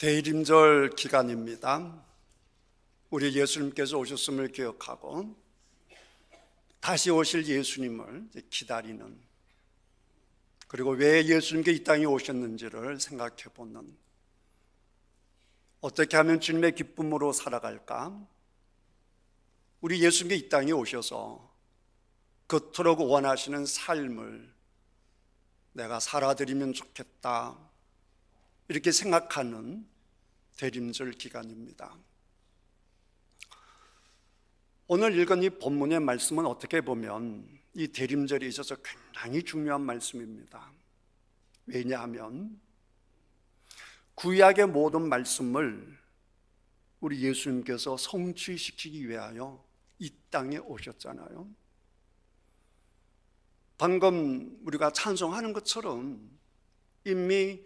대림절 기간입니다. 우리 예수님께서 오셨음을 기억하고 다시 오실 예수님을 기다리는, 그리고 왜 예수님께 이 땅에 오셨는지를 생각해 보는, 어떻게 하면 주님의 기쁨으로 살아갈까? 우리 예수님께 이 땅에 오셔서 그토록 원하시는 삶을 내가 살아드리면 좋겠다, 이렇게 생각하는 대림절 기간입니다. 오늘 읽은 이 본문의 말씀은 어떻게 보면 이 대림절에 있어서 굉장히 중요한 말씀입니다. 왜냐하면 구약의 모든 말씀을 우리 예수님께서 성취시키기 위하여 이 땅에 오셨잖아요. 방금 우리가 찬송하는 것처럼 이미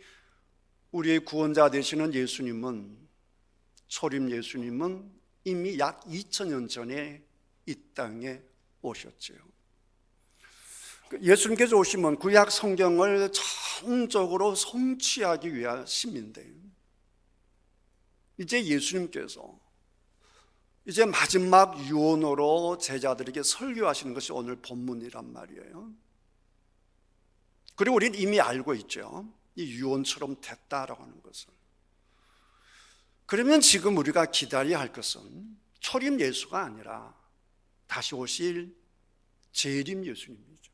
우리의 구원자 되시는 예수님은, 초림 예수님은 이미 약 2000년 전에 이 땅에 오셨죠. 예수님께서 오시면 구약 성경을 전적으로 성취하기 위하심인데, 이제 예수님께서 이제 마지막 유언으로 제자들에게 설교하시는 것이 오늘 본문이란 말이에요. 그리고 우리는 이미 알고 있죠, 이 유언처럼 됐다라고 하는 것을. 그러면 지금 우리가 기다려야 할 것은 초림 예수가 아니라 다시 오실 재림 예수님이죠.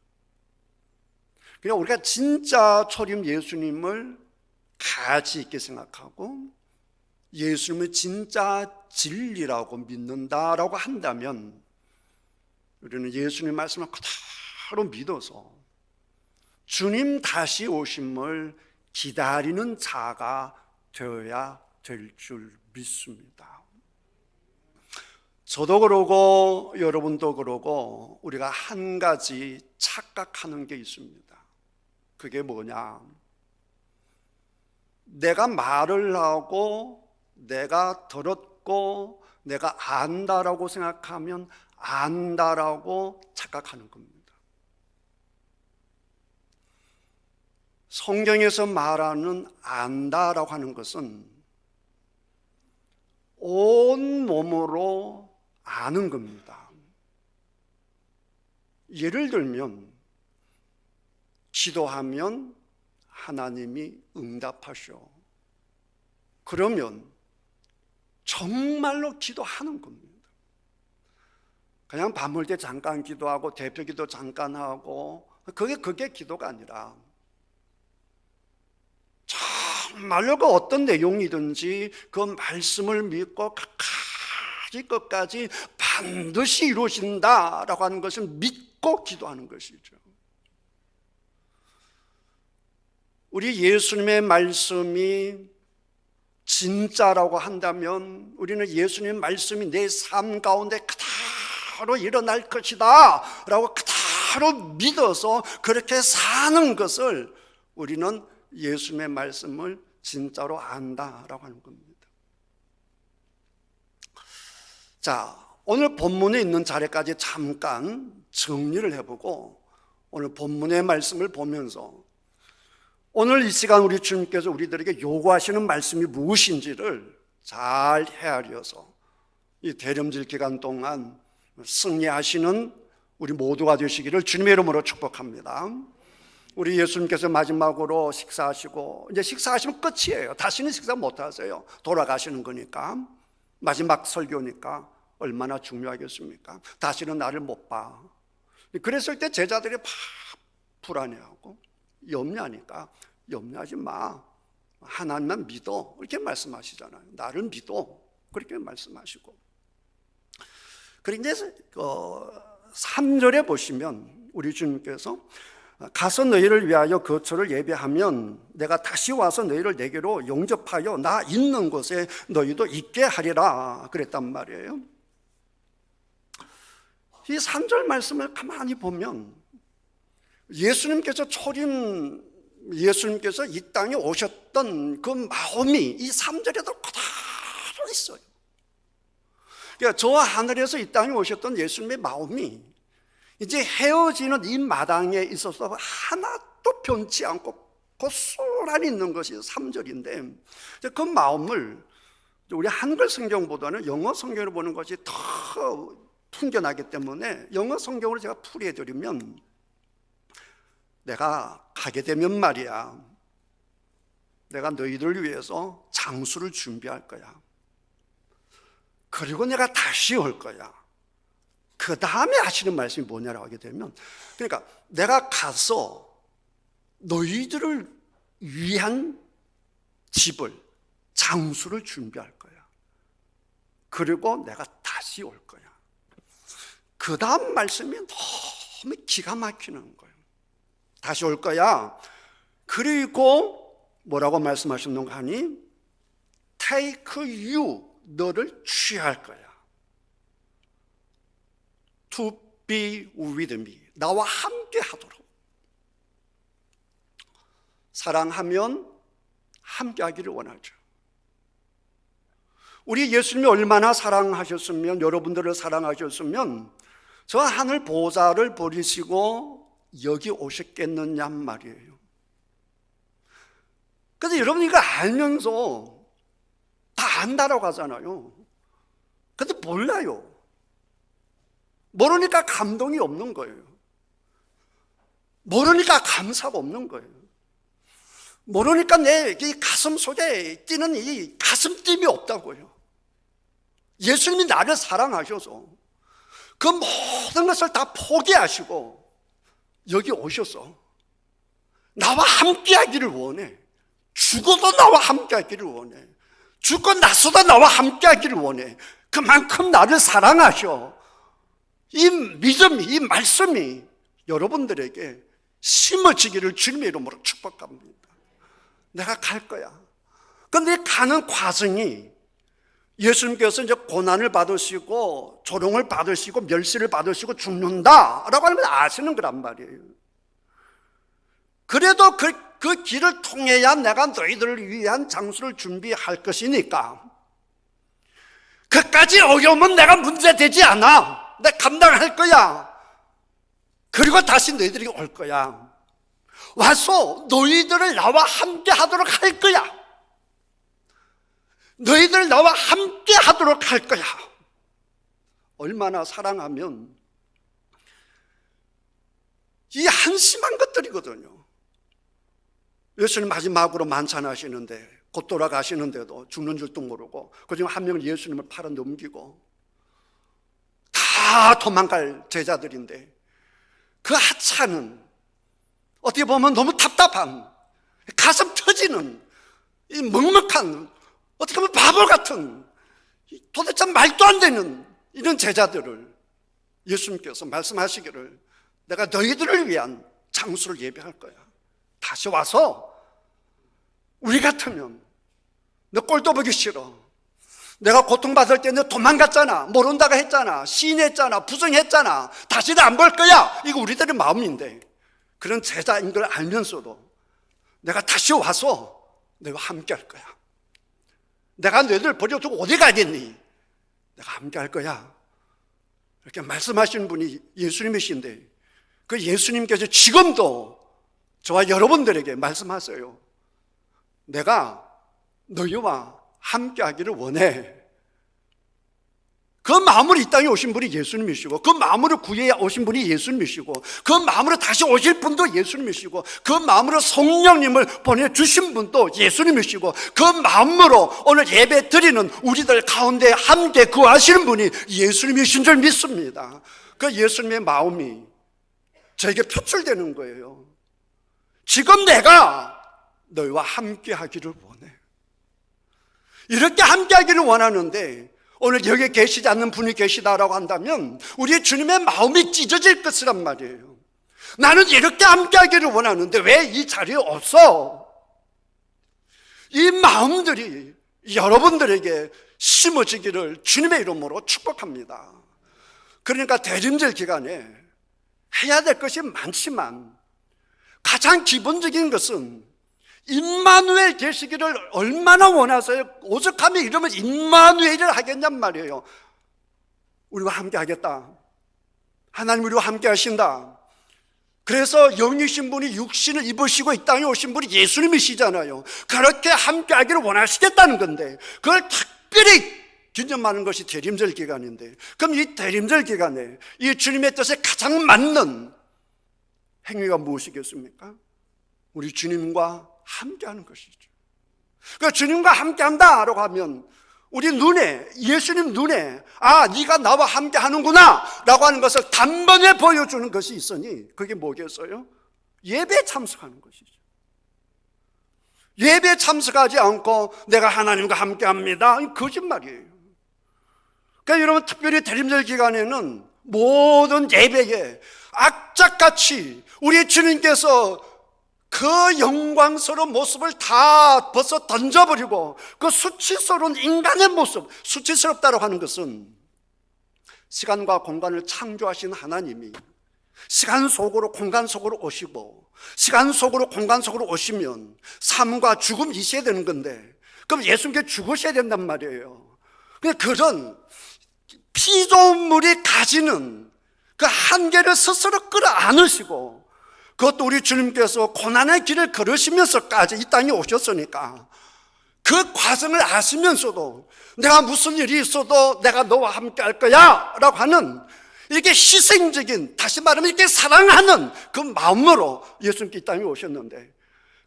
그냥 우리가 진짜 초림 예수님을 가치 있게 생각하고 예수님을 진짜 진리라고 믿는다라고 한다면, 우리는 예수님 말씀을 그대로 믿어서 주님 다시 오심을 기다리는 자가 되어야 될 줄 믿습니다. 저도 그러고 여러분도 그러고 우리가 한 가지 착각하는 게 있습니다. 그게 뭐냐? 내가 말을 하고 내가 들었고 내가 안다라고 생각하면 안다라고 착각하는 겁니다. 성경에서 말하는 안다라고 하는 것은 온 몸으로 아는 겁니다. 예를 들면 기도하면 하나님이 응답하셔. 그러면 정말로 기도하는 겁니다. 그냥 밤을 때 잠깐 기도하고 대표 기도 잠깐 하고 그게 기도가 아니라 정말로 그 어떤 내용이든지 그 말씀을 믿고 끝까지 반드시 이루어진다라고 하는 것을 믿고 기도하는 것이죠. 우리 예수님의 말씀이 진짜라고 한다면 우리는 예수님의 말씀이 내 삶 가운데 그대로 일어날 것이다 라고 그대로 믿어서 그렇게 사는 것을 우리는 예수님의 말씀을 진짜로 안다라고 하는 겁니다. 자, 오늘 본문에 있는 자리까지 잠깐 정리를 해보고 오늘 본문의 말씀을 보면서 오늘 이 시간 우리 주님께서 우리들에게 요구하시는 말씀이 무엇인지를 잘 헤아려서 이 대림절 기간 동안 승리하시는 우리 모두가 되시기를 주님의 이름으로 축복합니다. 우리 예수님께서 마지막으로 식사하시고, 이제 식사하시면 끝이에요. 다시는 식사 못 하세요. 돌아가시는 거니까. 마지막 설교니까 얼마나 중요하겠습니까? 다시는 나를 못 봐. 그랬을 때 제자들이 불안해하고 염려하니까 염려하지 마, 하나님만 믿어, 이렇게 말씀하시잖아요. 나를 믿어, 그렇게 말씀하시고. 그런데 3절에 보시면 우리 주님께서 가서 너희를 위하여 거처를 예비하면 내가 다시 와서 너희를 내게로 영접하여 나 있는 곳에 너희도 있게 하리라 그랬단 말이에요. 이 3절 말씀을 가만히 보면 예수님께서 이 땅에 오셨던 그 마음이 이 3절에도 그대로 있어요. 그러니까 저 하늘에서 이 땅에 오셨던 예수님의 마음이 이제 헤어지는 이 마당에 있어서 하나도 변치 않고 고스란히 있는 것이 3절인데 그 마음을 우리 한글 성경보다는 영어 성경을 보는 것이 더 풍겨나기 때문에 영어 성경으로 제가 풀이해드리면, 내가 가게 되면 말이야, 내가 너희들을 위해서 장수를 준비할 거야. 그리고 내가 다시 올 거야. 그 다음에 하시는 말씀이 뭐냐라고 하게 되면, 그러니까 내가 가서 너희들을 위한 집을, 장수를 준비할 거야. 그리고 내가 다시 올 거야. 그 다음 말씀이 너무 기가 막히는 거예요. 다시 올 거야. 그리고 뭐라고 말씀하셨는가 하니, take you, 너를 취할 거야. to be with me, 나와 함께 하도록. 사랑하면 함께 하기를 원하죠. 우리 예수님이 얼마나 사랑하셨으면, 여러분들을 사랑하셨으면 저 하늘 보좌를 버리시고 여기 오셨겠느냐 말이에요. 그래서 여러분 이거 알면서 다 안다라고 하잖아요. 근데 몰라요. 모르니까 감동이 없는 거예요. 모르니까 감사가 없는 거예요. 모르니까 내 가슴 속에 뛰는 이 가슴 뛰이 없다고요. 예수님이 나를 사랑하셔서 그 모든 것을 다 포기하시고 여기 오셔서 나와 함께 하기를 원해. 죽어도 나와 함께 하기를 원해. 죽고 나서도 나와 함께 하기를 원해. 그만큼 나를 사랑하셔. 이 믿음이, 이 말씀이 여러분들에게 심어지기를 주님의 이름으로 축복합니다. 내가 갈 거야. 그런데 가는 과정이, 예수님께서 이제 고난을 받으시고 조롱을 받으시고 멸시를 받으시고 죽는다라고 하면 아시는 거란 말이에요. 그래도 그 길을 통해야 내가 너희들을 위한 장수를 준비할 것이니까 그까지 어려우면 내가 문제되지 않아. 내가 감당할 거야. 그리고 다시 너희들이 올 거야. 와서 너희들을 나와 함께 하도록 할 거야. 너희들 나와 함께 하도록 할 거야. 얼마나 사랑하면 이 한심한 것들이거든요. 예수님 마지막으로 만찬하시는데 곧 돌아가시는데도 죽는 줄도 모르고 그중에 한 명은 예수님을 팔아 넘기고 다 도망갈 제자들인데, 그 하찮은, 어떻게 보면 너무 답답한, 가슴 터지는, 이 먹먹한, 어떻게 보면 바보 같은, 도대체 말도 안 되는 이런 제자들을 예수님께서 말씀하시기를, 내가 너희들을 위한 장수를 예배할 거야. 다시 와서 우리 같으면, 너 꼴도 보기 싫어. 내가 고통받을 때 너 도망갔잖아. 모른다고 했잖아. 시인했잖아. 부정했잖아. 다시는 안 볼 거야. 이거 우리들의 마음인데, 그런 제자인 걸 알면서도 내가 다시 와서 너희와 함께 할 거야. 내가 너희들 버려두고 어디 가겠니? 내가 함께 할 거야. 이렇게 말씀하시는 분이 예수님이신데, 그 예수님께서 지금도 저와 여러분들에게 말씀하세요. 내가 너희와 함께 하기를 원해. 그 마음으로 이 땅에 오신 분이 예수님이시고, 그 마음으로 구해에 오신 분이 예수님이시고, 그 마음으로 다시 오실 분도 예수님이시고, 그 마음으로 성령님을 보내주신 분도 예수님이시고, 그 마음으로 오늘 예배 드리는 우리들 가운데 함께 거하시는 분이 예수님이신 줄 믿습니다. 그 예수님의 마음이 저에게 표출되는 거예요. 지금 내가 너희와 함께 하기를 원해. 이렇게 함께 하기를 원하는데, 오늘 여기에 계시지 않는 분이 계시다라고 한다면 우리의 주님의 마음이 찢어질 것이란 말이에요. 나는 이렇게 함께 하기를 원하는데 왜 이 자리에 없어? 이 마음들이 여러분들에게 심어지기를 주님의 이름으로 축복합니다. 그러니까 대림절 기간에 해야 될 것이 많지만 가장 기본적인 것은 임마누엘 되시기를 얼마나 원하세요? 오죽하면 이러면 임마누엘을 하겠냔 말이에요. 우리와 함께 하겠다. 하나님 우리와 함께 하신다. 그래서 영이신 분이 육신을 입으시고 이 땅에 오신 분이 예수님이시잖아요. 그렇게 함께하기를 원하시겠다는 건데 그걸 특별히 기념하는 것이 대림절 기간인데, 그럼 이 대림절 기간에 이 주님의 뜻에 가장 맞는 행위가 무엇이겠습니까? 우리 주님과 함께하는 것이죠. 그러니까 주님과 함께한다라고 하면 우리 눈에, 예수님 눈에 네가 나와 함께하는구나 라고 하는 것을 단번에 보여주는 것이 있으니 그게 뭐겠어요? 예배에 참석하는 것이죠. 예배에 참석하지 않고 내가 하나님과 함께합니다, 거짓말이에요. 그러니까 여러분, 특별히 대림절 기간에는 모든 예배에 악착같이 우리 주님께서 그 영광스러운 모습을 다 벗어 던져버리고 그 수치스러운 인간의 모습, 수치스럽다고 하는 것은 시간과 공간을 창조하신 하나님이 시간 속으로 공간 속으로 오시고, 시간 속으로 공간 속으로 오시면 삶과 죽음이 있어야 되는 건데, 그럼 예수님께 죽으셔야 된단 말이에요. 그런 피조물이 가지는 그 한계를 스스로 끌어안으시고, 그것도 우리 주님께서 고난의 길을 걸으시면서까지 이 땅에 오셨으니까 그 과정을 아시면서도 내가 무슨 일이 있어도 내가 너와 함께 할 거야 라고 하는, 이렇게 희생적인, 다시 말하면 이렇게 사랑하는 그 마음으로 예수님께 이 땅에 오셨는데,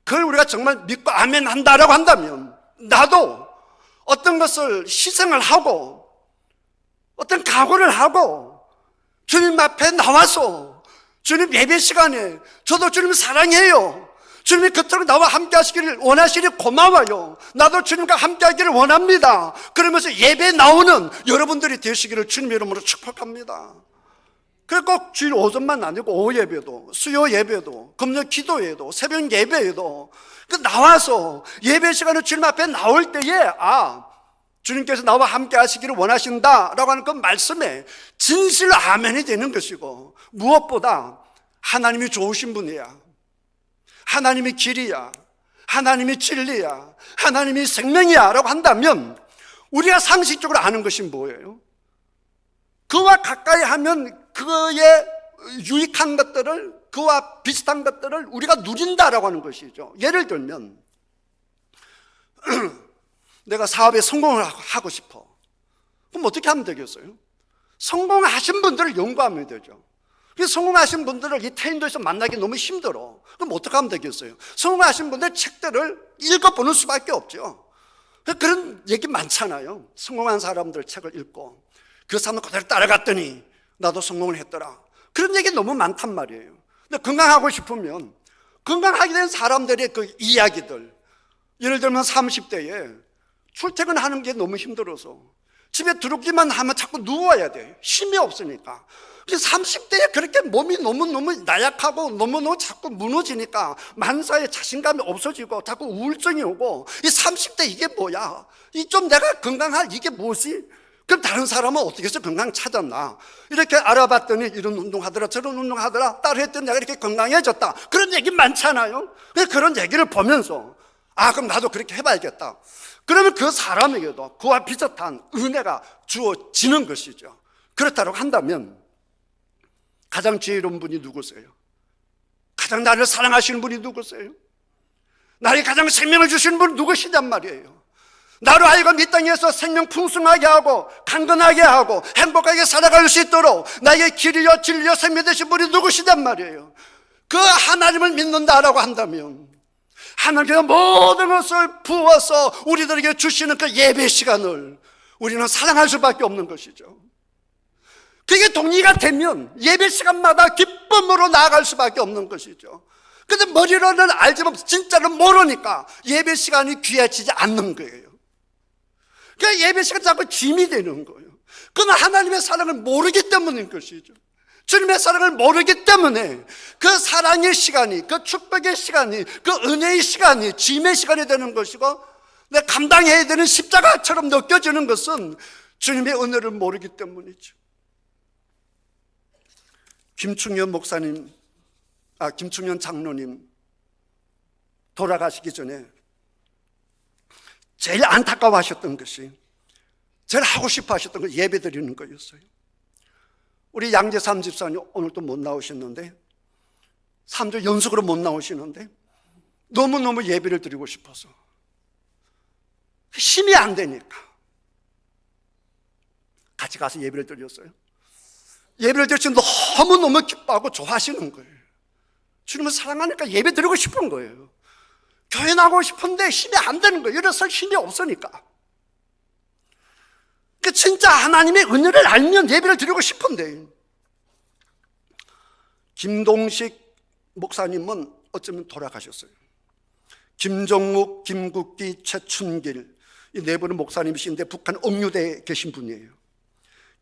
그걸 우리가 정말 믿고 아멘 한다라고 한다면 나도 어떤 것을 희생을 하고 어떤 각오를 하고 주님 앞에 나와서 주님 예배 시간에 저도 주님 사랑해요, 주님이 그토록 나와 함께 하시기를 원하시니 고마워요, 나도 주님과 함께 하기를 원합니다, 그러면서 예배에 나오는 여러분들이 되시기를 주님 이름으로 축복합니다. 그래, 꼭 주일 오전만 아니고 오후 예배도, 수요 예배도, 금요 기도회도, 새벽 예배에도 나와서 예배 시간에 주님 앞에 나올 때에 주님께서 나와 함께 하시기를 원하신다라고 하는 그 말씀에 진실 아멘이 되는 것이고, 무엇보다 하나님이 좋으신 분이야, 하나님이 길이야, 하나님이 진리야, 하나님이 생명이야 라고 한다면 우리가 상식적으로 아는 것이 뭐예요? 그와 가까이 하면 그의 유익한 것들을, 그와 비슷한 것들을 우리가 누린다라고 하는 것이죠. 예를 들면 내가 사업에 성공을 하고 싶어. 그럼 어떻게 하면 되겠어요? 성공하신 분들을 연구하면 되죠. 성공하신 분들을 이 태인도에서 만나기 너무 힘들어. 그럼 어떻게 하면 되겠어요? 성공하신 분들 책들을 읽어보는 수밖에 없죠. 그런 얘기 많잖아요. 성공한 사람들 책을 읽고 그 사람 그대로 따라갔더니 나도 성공을 했더라. 그런 얘기 너무 많단 말이에요. 근데 건강하고 싶으면 건강하게 된 사람들의 그 이야기들, 예를 들면 30대에 출퇴근하는 게 너무 힘들어서 집에 들어오기만 하면 자꾸 누워야 돼. 힘이 없으니까. 30대에 그렇게 몸이 너무너무 나약하고 너무너무 자꾸 무너지니까 만사에 자신감이 없어지고 자꾸 우울증이 오고, 이 30대 이게 뭐야? 이 좀 내가 건강할 이게 뭐지? 그럼 다른 사람은 어떻게 해서 건강 찾았나? 이렇게 알아봤더니 이런 운동하더라 저런 운동하더라 따라했더니 내가 이렇게 건강해졌다. 그런 얘기 많잖아요. 그런 얘기를 보면서 그럼 나도 그렇게 해봐야겠다. 그러면 그 사람에게도 그와 비슷한 은혜가 주어지는 것이죠. 그렇다고 한다면 가장 지혜로운 분이 누구세요? 가장 나를 사랑하시는 분이 누구세요? 나에게 가장 생명을 주시는 분이 누구시냔 말이에요. 나로 하여금 이 땅에서 생명 풍성하게 하고 강건하게 하고 행복하게 살아갈 수 있도록 나에게 길이요 진리요 생명 되신 분이 누구시냔 말이에요. 그 하나님을 믿는다라고 한다면 하나님께서 모든 것을 부어서 우리들에게 주시는 그 예배 시간을 우리는 사랑할 수밖에 없는 것이죠. 그게 동의가 되면 예배 시간마다 기쁨으로 나아갈 수밖에 없는 것이죠. 근데 머리로는 알지만 진짜로 모르니까 예배 시간이 귀해지지 않는 거예요. 그러니까 예배 시간이 자꾸 짐이 되는 거예요. 그건 하나님의 사랑을 모르기 때문인 것이죠. 주님의 사랑을 모르기 때문에 그 사랑의 시간이, 그 축복의 시간이, 그 은혜의 시간이 짐의 시간이 되는 것이고, 내가 감당해야 되는 십자가처럼 느껴지는 것은 주님의 은혜를 모르기 때문이죠. 김충현 목사님, 김충현 장로님 돌아가시기 전에 제일 안타까워하셨던 것이, 제일 하고 싶어 하셨던 건 예배 드리는 거였어요. 우리 양재삼 집사님 오늘 또 못 나오셨는데 사람들 연속으로 못 나오시는데 너무너무 예배를 드리고 싶어서 힘이 안 되니까 같이 가서 예배를 드렸어요. 예배를 드리면 너무너무 기뻐하고 좋아하시는 거예요. 주님을 사랑하니까 예배 드리고 싶은 거예요. 교회 나가고 싶은데 힘이 안 되는 거예요. 일어설 힘이 없으니까. 진짜 하나님의 은혜를 알면 예배를 드리고 싶은데, 김동식 목사님은 어쩌면 돌아가셨어요. 김정묵, 김국기, 최춘길 이 네 분은 목사님이신데 북한 옥류대에 계신 분이에요.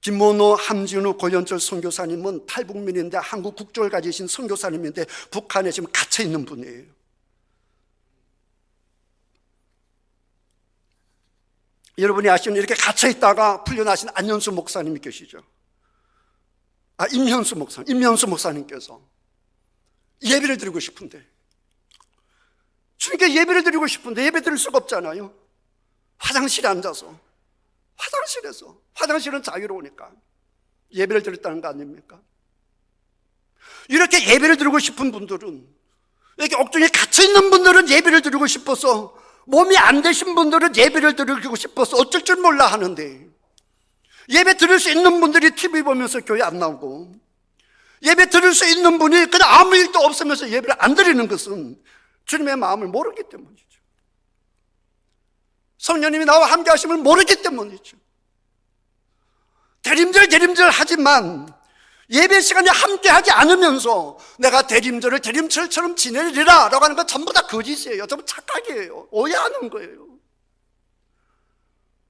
김문호, 함진우, 고현철 선교사님은 탈북민인데 한국 국적을 가지신 선교사님인데 북한에 지금 갇혀 있는 분이에요. 여러분이 아시는 이렇게 갇혀 있다가 풀려나신 안현수 목사님이 계시죠. 임현수 목사님께서 예배를 드리고 싶은데, 주님께 예배를 드리고 싶은데 예배 드릴 수가 없잖아요. 화장실에 앉아서, 화장실은 자유로우니까 예배를 드렸다는 거 아닙니까? 이렇게 예배를 드리고 싶은 분들은, 이렇게 옥중에 갇혀있는 분들은 예배를 드리고 싶어서, 몸이 안 되신 분들은 예배를 드리고 싶어서 어쩔 줄 몰라 하는데, 예배 드릴 수 있는 분들이 TV 보면서 교회 안 나오고, 예배 드릴 수 있는 분이 그냥 아무 일도 없으면서 예배를 안 드리는 것은 주님의 마음을 모르기 때문이죠. 성령님이 나와 함께 하심을 모르기 때문이죠. 대림절 하지만 예배 시간에 함께 하지 않으면서 내가 대림절을 대림절처럼 지내리라 라고 하는 건 전부 다 거짓이에요. 전부 착각이에요. 오해하는 거예요.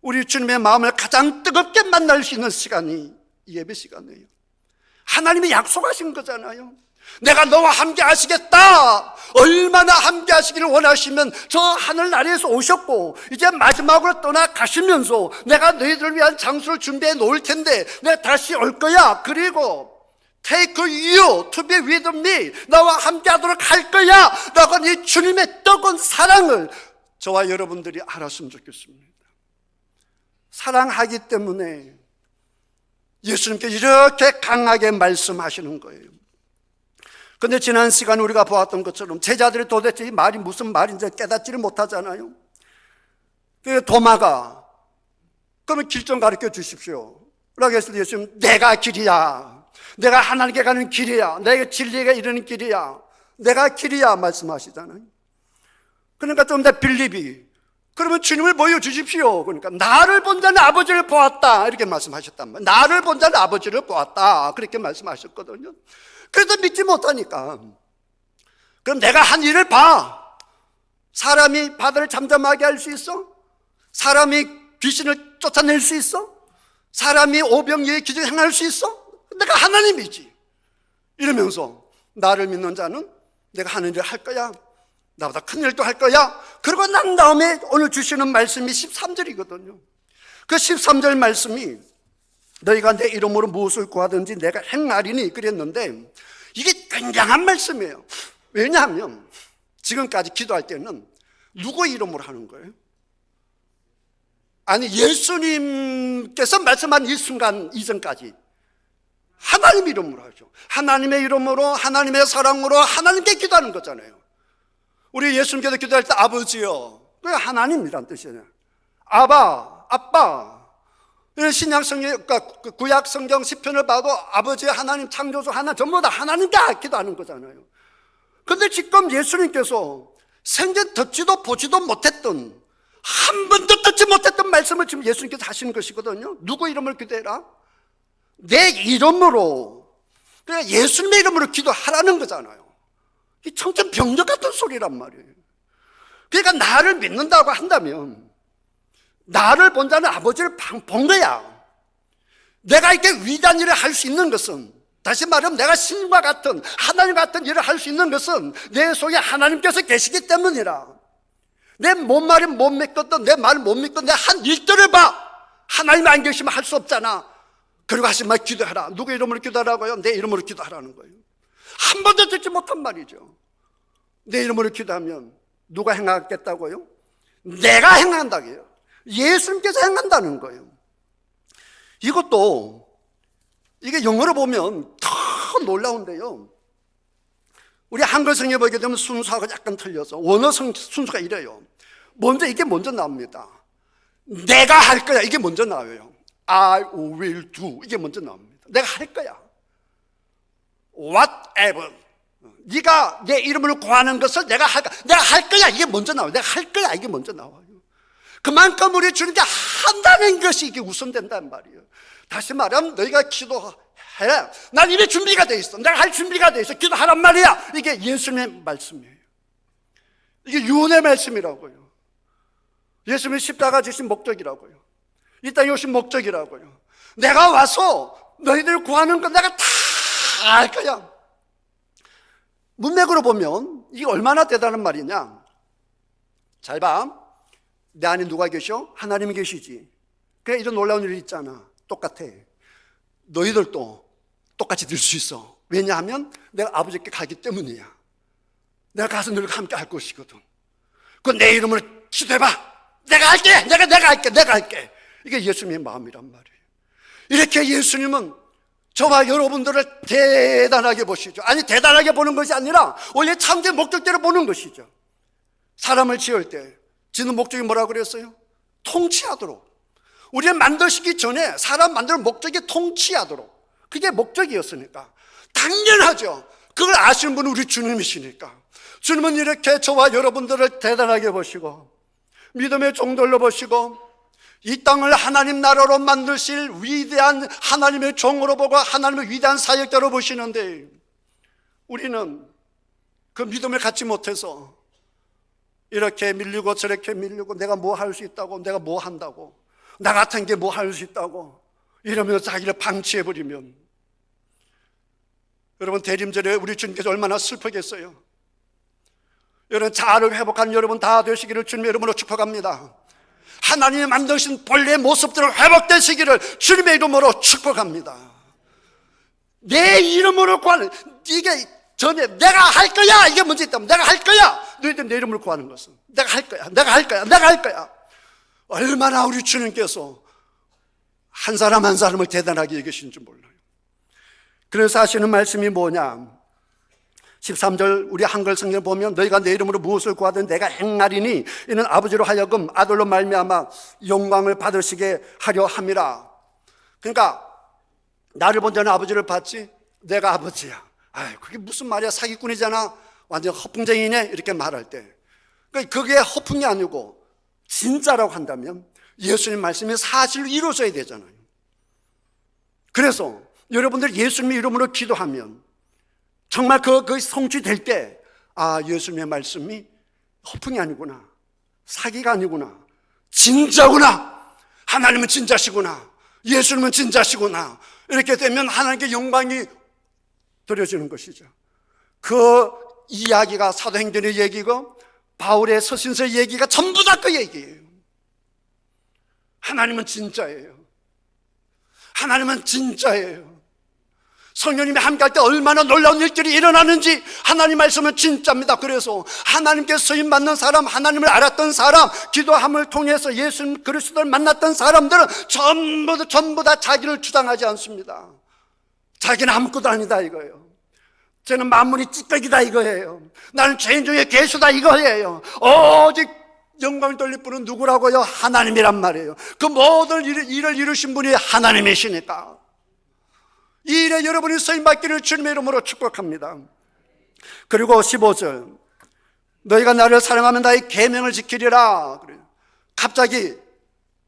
우리 주님의 마음을 가장 뜨겁게 만날 수 있는 시간이 예배 시간이에요. 하나님이 약속하신 거잖아요. 내가 너와 함께 하시겠다. 얼마나 함께 하시기를 원하시면 저 하늘 나라에서 오셨고 이제 마지막으로 떠나가시면서 내가 너희들을 위한 장소를 준비해 놓을 텐데 내가 다시 올 거야. 그리고 take you to be with me, 나와 함께 하도록 할 거야 라고 하는 이 주님의 뜨거운 사랑을 저와 여러분들이 알았으면 좋겠습니다. 사랑하기 때문에 예수님께 이렇게 강하게 말씀하시는 거예요. 그런데 지난 시간에 우리가 보았던 것처럼 제자들이 도대체 이 말이 무슨 말인지 깨닫지를 못하잖아요. 도마가 그러면 길 좀 가르쳐 주십시오 라고 했을 때 예수님, 내가 길이야, 내가 하나님께 가는 길이야, 내가 진리가 이르는 길이야, 내가 길이야 말씀하시잖아요. 그러니까 좀 더 빌립이, 그러면 주님을 보여주십시오. 그러니까 나를 본 자는 아버지를 보았다 이렇게 말씀하셨단 말이에요. 나를 본 자는 아버지를 보았다 그렇게 말씀하셨거든요. 그래도 믿지 못하니까, 그럼 내가 한 일을 봐. 사람이 바다를 잠잠하게 할 수 있어? 사람이 귀신을 쫓아낼 수 있어? 사람이 오병이의 기적을 행할 수 있어? 내가 하나님이지. 이러면서 나를 믿는 자는 내가 하는 일을 할 거야, 나보다 큰 일도 할 거야. 그러고 난 다음에 오늘 주시는 말씀이 13절이거든요 그 13절 말씀이 너희가 내 이름으로 무엇을 구하든지 내가 행하리니 그랬는데, 이게 굉장한 말씀이에요. 왜냐하면 지금까지 기도할 때는 누구 이름으로 하는 거예요? 아니, 예수님께서 말씀한 이 순간 이전까지 하나님 이름으로 하죠. 하나님의 이름으로, 하나님의 사랑으로 하나님께 기도하는 거잖아요. 우리 예수님께서 기도할 때 아버지요, 그게 하나님이란 뜻이에요. 아빠. 신약 성경, 구약 성경 시편을 봐도 아버지, 하나님, 창조주 하나님, 전부 다 하나님께 기도하는 거잖아요. 그런데 지금 예수님께서 생전 듣지도 보지도 못했던, 한 번도 듣지 못했던 말씀을 지금 예수님께서 하시는 것이거든요. 누구 이름을 기도해라? 내 이름으로, 그냥 예수님의 이름으로 기도하라는 거잖아요. 이 청천벽력 같은 소리란 말이에요. 그러니까 나를 믿는다고 한다면 나를 본 자는 아버지를 본 거야. 내가 이렇게 위대한 일을 할 수 있는 것은, 다시 말하면 내가 신과 같은 하나님 같은 일을 할 수 있는 것은 내 속에 하나님께서 계시기 때문이라. 내 몸말을 못 믿거든, 내 말을 못 믿거든, 내 한 일들을 봐. 하나님 안 계시면 할 수 없잖아. 그리고 하신 말 기도하라. 누구 이름으로 기도하라고요? 내 이름으로 기도하라는 거예요. 한 번도 듣지 못한 말이죠. 내 이름으로 기도하면 누가 행하겠다고요? 내가 행한다고요. 예수님께서 행한다는 거예요. 이것도, 이게 영어로 보면 더 놀라운데요, 우리 한글 성경에 보게 되면 순서하고 약간 틀려서 원어 순서가 이래요. 이게 먼저 나옵니다. 내가 할 거야, 이게 먼저 나와요. I will do, 이게 먼저 나옵니다. 내가 할 거야. Whatever, 네가 내 이름으로 구하는 것을 내가 할 거야, 이게 먼저 나와요. 내가 할 거야, 이게 먼저 나와요. 그만큼 우리 주님께 한다는 것이 이게 우선된단 말이에요. 다시 말하면 너희가 기도해라, 난 이미 준비가 돼 있어, 내가 할 준비가 돼 있어, 기도하란 말이야. 이게 예수님의 말씀이에요. 이게 유언의 말씀이라고요. 예수님이 십자가 지신 목적이라고요. 이 땅에 오신 목적이라고요. 내가 와서 너희들 구하는 건 내가 다 할 거야. 문맥으로 보면 이게 얼마나 대단한 말이냐. 잘 봐. 내 안에 누가 계셔? 하나님이 계시지. 그래, 이런 놀라운 일이 있잖아. 똑같아. 너희들도 똑같이 될 수 있어. 왜냐하면 내가 아버지께 가기 때문이야. 내가 가서 너희가 함께 할 것이거든. 그 내 이름으로 기도해봐. 내가 할게. 내가 할게. 이게 예수님의 마음이란 말이에요. 이렇게 예수님은 저와 여러분들을 대단하게 보시죠. 아니, 대단하게 보는 것이 아니라 원래 창조의 목적대로 보는 것이죠. 사람을 지을 때 지는 목적이 뭐라고 그랬어요? 통치하도록. 우리를 만드시기 전에 사람 만드는 목적이 통치하도록. 그게 목적이었으니까 당연하죠. 그걸 아시는 분은 우리 주님이시니까. 주님은 이렇게 저와 여러분들을 대단하게 보시고 믿음의 종들로 보시고 이 땅을 하나님 나라로 만드실 위대한 하나님의 종으로 보고 하나님의 위대한 사역자로 보시는데, 우리는 그 믿음을 갖지 못해서 이렇게 밀리고 저렇게 밀리고, 내가 뭐 할 수 있다고, 내가 뭐 한다고, 나 같은 게 뭐 할 수 있다고 이러면서 자기를 방치해버리면, 여러분 대림절에 우리 주님께서 얼마나 슬프겠어요. 여러분 자아를 회복한 여러분 다 되시기를 주님의 이름으로 축복합니다. 하나님이 만드신 본래의 모습들을 회복되시기를 주님의 이름으로 축복합니다. 내 이름으로 구하는, 이게 전에 내가 할 거야, 이게 문제 있다면 내가 할 거야. 너희들 내 이름으로 구하는 것은 내가 할 거야. 얼마나 우리 주님께서 한 사람 한 사람을 대단하게 여기신지 몰라요. 그래서 하시는 말씀이 뭐냐, 13절 우리 한글 성경 보면 너희가 내 이름으로 무엇을 구하든 내가 행하리니 이는 아버지로 하여금 아들로 말미암아 영광을 받으시게 하려 함이라. 그러니까 나를 본 자는 아버지를 봤지, 내가 아버지야. 그게 무슨 말이야, 사기꾼이잖아, 완전 허풍쟁이네, 이렇게 말할 때 그게 허풍이 아니고 진짜라고 한다면 예수님 말씀이 사실로 이루어져야 되잖아요. 그래서 여러분들 예수님의 이름으로 기도하면 정말 그것이 성취될 때, 예수님의 말씀이 허풍이 아니구나, 사기가 아니구나, 진짜구나, 하나님은 진짜시구나, 예수님은 진짜시구나, 이렇게 되면 하나님께 영광이 드려지는 것이죠. 그 이야기가 사도행전의 얘기고 바울의 서신서의 얘기가 전부 다 그 얘기예요. 하나님은 진짜예요. 하나님은 진짜예요. 성령님이 함께할 때 얼마나 놀라운 일들이 일어나는지, 하나님 말씀은 진짜입니다. 그래서 하나님께 쓰임받는 사람, 하나님을 알았던 사람, 기도함을 통해서 예수님 그리스도를 만났던 사람들은 전부 다 자기를 주장하지 않습니다. 자기는 아무것도 아니다 이거예요. 저는 만문이 찌꺼기다 이거예요. 나는 죄인 중에 괴수다 이거예요. 오직 영광을 돌릴 분은 누구라고요? 하나님이란 말이에요. 그 모든 일을 이루신 분이 하나님이시니까 이 일에 여러분이 쓰임받기를 주님의 이름으로 축복합니다. 그리고 15절 너희가 나를 사랑하면 나의 계명을 지키리라. 갑자기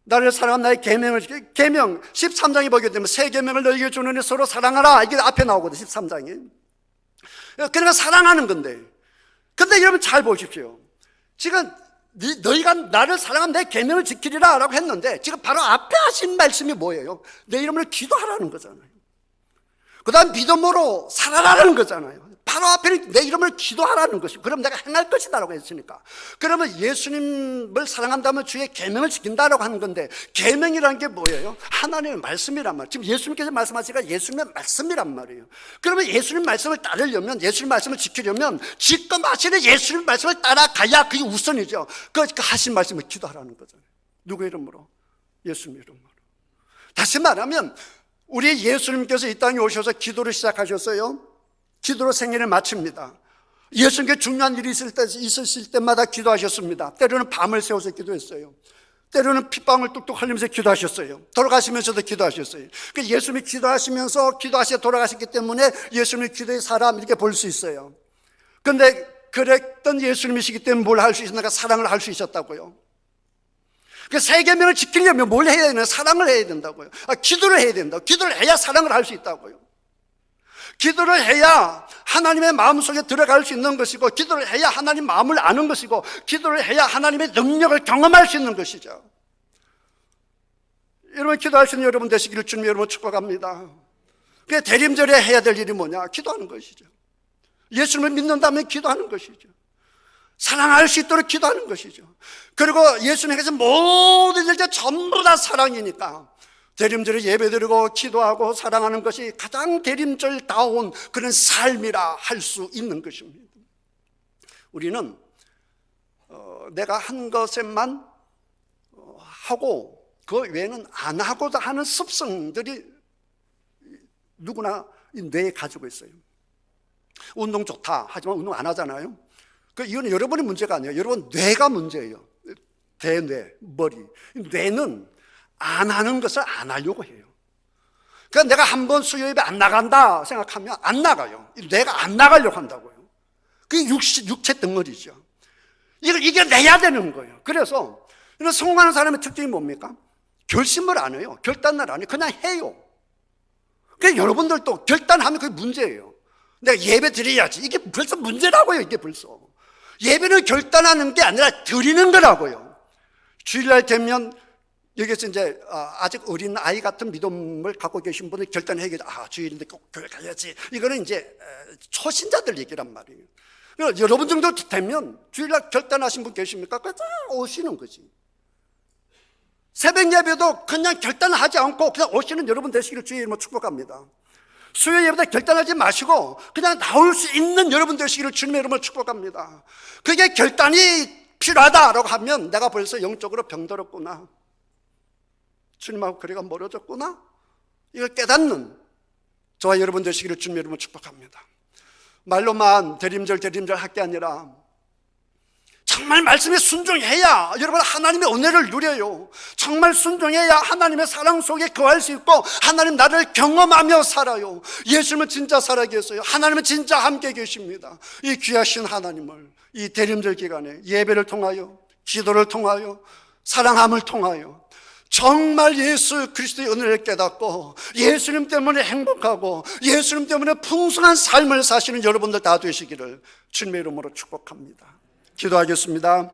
나를 사랑하면 나의 계명을 지키리라. 계명 13장에 보게 되면 새 계명을 너희에게 주노니 서로 사랑하라, 이게 앞에 나오거든, 13장에. 그러니까 사랑하는 건데, 근데 여러분 잘 보십시오. 지금 너희가 나를 사랑하면 내 계명을 지키리라 라고 했는데, 지금 바로 앞에 하신 말씀이 뭐예요? 내 이름으로 기도하라는 거잖아요. 그 다음 믿음으로 살아라는 거잖아요. 바로 앞에는 내 이름을 기도하라는 것이고, 그럼 내가 행할 것이다 라고 했으니까. 그러면 예수님을 사랑한다면 주의 계명을 지킨다라고 하는 건데, 계명이라는 게 뭐예요? 하나님의 말씀이란 말이에요. 지금 예수님께서 말씀하시니까 예수님의 말씀이란 말이에요. 그러면 예수님 말씀을 따르려면, 예수님 말씀을 지키려면 지금 하시는 예수님 말씀을 따라가야 그게 우선이죠. 그 하신 말씀을 기도하라는 거잖아요. 누구 이름으로? 예수님 이름으로. 다시 말하면 우리 예수님께서 이 땅에 오셔서 기도를 시작하셨어요. 기도로 생애를 마칩니다. 예수님께 중요한 일이 있으실 때마다 기도하셨습니다. 때로는 밤을 새워서 기도했어요. 때로는 핏방울 뚝뚝 흘리면서 기도하셨어요. 돌아가시면서도 기도하셨어요. 예수님이 기도하시면서 기도하시다 돌아가셨기 때문에 예수님의 기도의 사람 이렇게 볼 수 있어요. 그런데 그랬던 예수님이시기 때문에 뭘 할 수 있었는가? 사랑을 할 수 있었다고요. 그 세 계명을 지키려면 뭘 해야 되나? 사랑을 해야 된다고요. 기도를 해야 된다고. 기도를 해야 사랑을 할 수 있다고요. 기도를 해야 하나님의 마음속에 들어갈 수 있는 것이고, 기도를 해야 하나님 마음을 아는 것이고, 기도를 해야 하나님의 능력을 경험할 수 있는 것이죠. 여러분, 기도할 수 있는 여러분 되시기를 주님 여러분 축복합니다. 그 대림절에 해야 될 일이 뭐냐? 기도하는 것이죠. 예수님을 믿는다면 기도하는 것이죠. 사랑할 수 있도록 기도하는 것이죠. 그리고 예수님께서 모든 일들 전부 다 사랑이니까 대림절에 예배드리고 기도하고 사랑하는 것이 가장 대림절다운 그런 삶이라 할 수 있는 것입니다. 우리는 내가 한 것에만 하고 그 외에는 안 하고자 하는 습성들이 누구나 이 뇌에 가지고 있어요. 운동 좋다 하지만 운동 안 하잖아요. 이거는 여러분의 문제가 아니에요. 여러분 뇌가 문제예요. 대뇌, 머리. 뇌는 안 하는 것을 안 하려고 해요. 그러니까 내가 한번 수요예배 안 나간다 생각하면 안 나가요. 뇌가 안 나가려고 한다고요. 그게 육체 덩어리죠. 이걸 이겨내야 되는 거예요. 그래서 성공하는 사람의 특징이 뭡니까? 결심을 안 해요. 결단을 안 해요. 그냥 해요. 그러니까 여러분들도 결단하면 그게 문제예요. 내가 예배 드려야지. 이게 벌써 문제라고요. 이게 벌써. 예배는 결단하는 게 아니라 드리는 거라고요. 주일날 되면 여기서 이제 아직 어린 아이 같은 믿음을 갖고 계신 분이 결단해야겠다. 주일인데 꼭 교회 가야지. 이거는 이제 초신자들 얘기란 말이에요. 여러분 정도 되면 주일날 결단하신 분 계십니까? 그냥 오시는 거지. 새벽 예배도 그냥 결단하지 않고 그냥 오시는 여러분 되시기를 주의 이름으로 축복합니다. 수요 예배 때 결단하지 마시고 그냥 나올 수 있는 여러분 되시기를 주님의 이름으로 축복합니다. 그게 결단이 필요하다라고 하면 내가 벌써 영적으로 병들었구나, 주님하고 거리가 멀어졌구나, 이걸 깨닫는 저와 여러분 되시기를 주님의 이름으로 축복합니다. 말로만 대림절 할 게 아니라 정말 말씀에 순종해야 여러분 하나님의 은혜를 누려요. 정말 순종해야 하나님의 사랑 속에 거할 수 있고 하나님 나를 경험하며 살아요. 예수님은 진짜 살아계세요. 하나님은 진짜 함께 계십니다. 이 귀하신 하나님을 이 대림절 기간에 예배를 통하여, 기도를 통하여, 사랑함을 통하여 정말 예수 그리스도의 은혜를 깨닫고 예수님 때문에 행복하고 예수님 때문에 풍성한 삶을 사시는 여러분들 다 되시기를 주님의 이름으로 축복합니다. 기도하겠습니다.